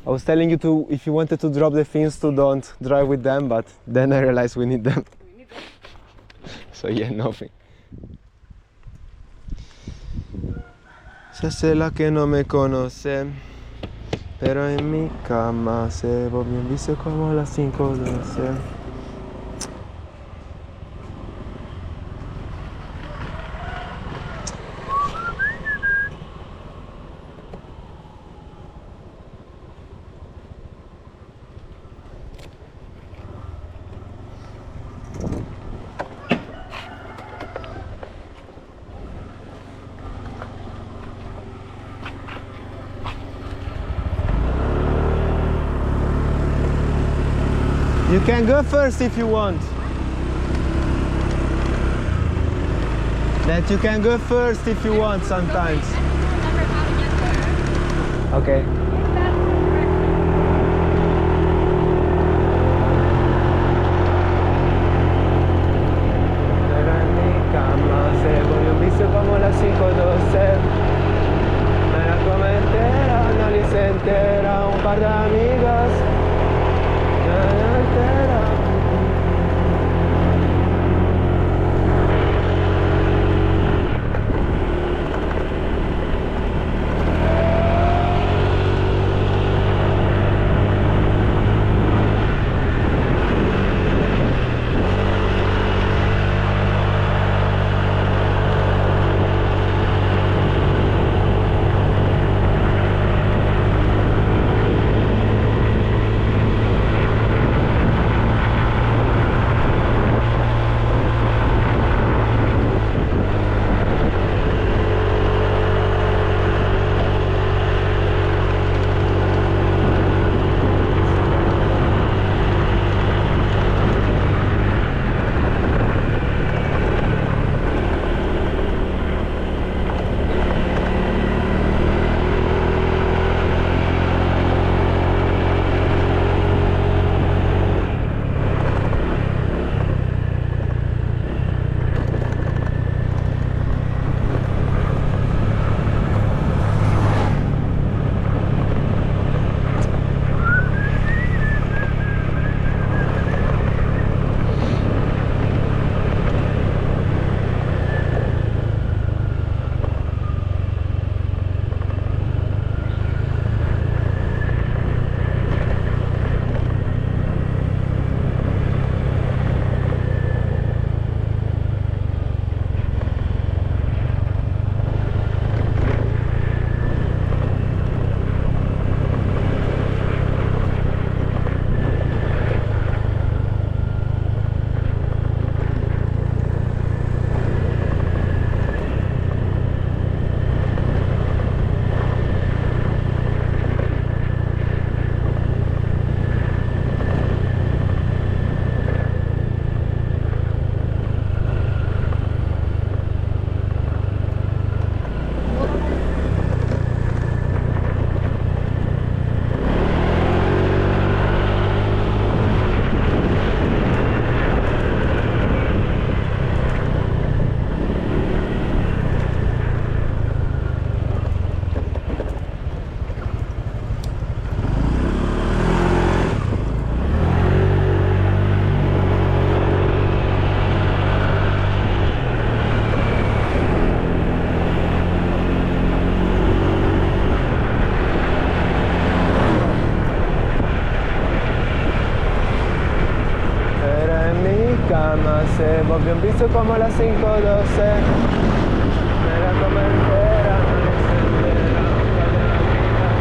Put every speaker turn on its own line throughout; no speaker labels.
I was telling you to, if you wanted to drop the fins, to don't drive with them, but then I realized we need them. So yeah, nothing. Se hace la que no me conoce, pero en mi cama se volvió un vicio como las 5:12. You can go first if you want. That you can go first if you want sometimes. Okay. Pero en mi cama se volvió un vicio como las 5:12. Me la come entera, no ni se entera, un par de amigos. Se volvió un vicio como las 5:12. Me la come entera, no ni se entera, un par de amigas.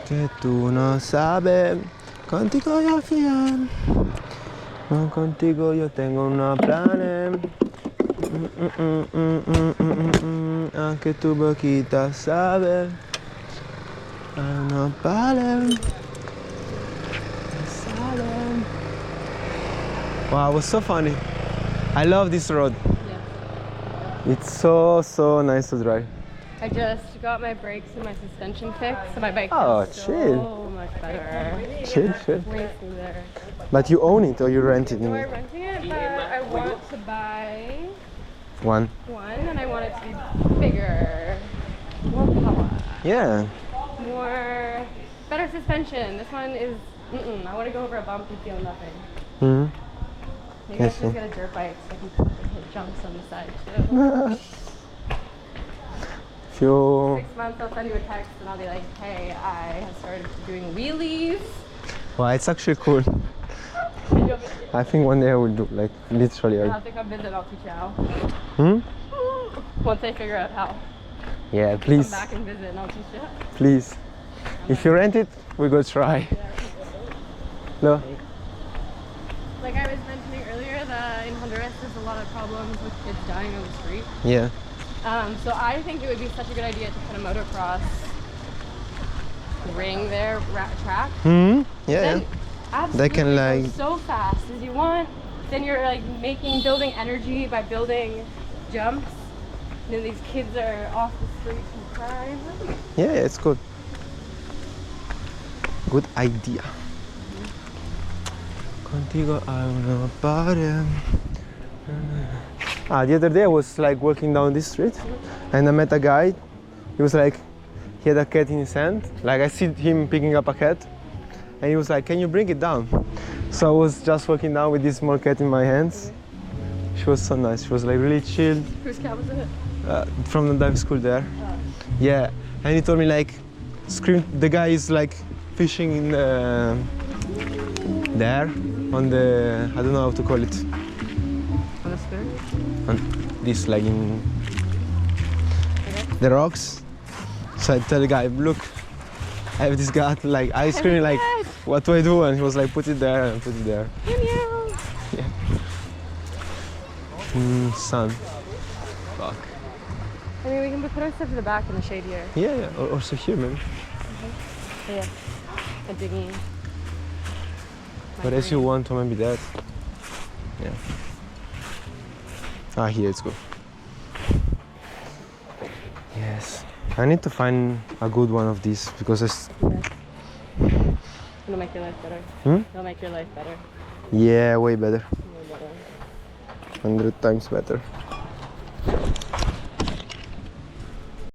Que tú no sabes, contigo yo fiel, contigo yo tengo unos planes. Anche tu boquita sabe, no vale. Wow, it was so funny. I love this road.
Yeah.
It's so nice to drive.
I just got my brakes and my suspension fixed, so my bike
Oh,
feels
chill.
so much better.
Chill.
Way smoother.
But you own it or you rent it?
So I'm renting it, but I want to buy
One.
and I want it to be bigger, more power,
Yeah.
better suspension. This one is, I want to go over a bump and feel nothing.
Mm-hmm.
Maybe I should just get a dirt bike so I can hit jumps on the side too.
If you...
6 months I'll send you a text and I'll be like, hey, I have started doing wheelies.
Well, it's actually cool. I think one day I will do, like, literally.
You'll have to come visit, I'll teach you how.
Hmm?
Once I figure out how.
Yeah, please.
Come back and visit and I'll teach you.
Please. If you rent it, we go try. No?
Like I was mentioning earlier, that in Honduras there's a lot of problems with kids dying on the street.
Yeah.
So I think it would be such a good idea to put a motocross ring there, track.
Hmm?
Then
Yeah.
absolutely
They can, like...
go so fast as you want. Then you're like building energy by building jumps. And then these kids are off the streets and crime.
Yeah, it's good. Good idea. Contigo I wanna party. The other day I was like walking down this street and I met a guy. He was like, he had a cat in his hand. Like I see him picking up a cat and he was like, can you bring it down? So I was just walking down with this small cat in my hands. She was so nice. She was like really chill.
Whose cat was it?
From the dive school there.
Oh.
Yeah, and he told me like, the guy is like fishing in the, there on the, I don't know how to call it.
On the spoon?
On this, like in the rocks. So I tell the guy, look, I have this cat, like I screaming like, what do I do? And he was like, put it there and put it there. Yeah. Sun. Fuck.
I mean, we can put our stuff in the back in the shade here.
Yeah, also here, man.
Yeah. A dinghy.
But as you want to maybe that. Yeah. Ah, here it's good. Yes. I need to find a good one of these because it's...
It'll make your life better.
Hmm?
It'll make your life better.
Yeah, way better.
Way better.
100 times better.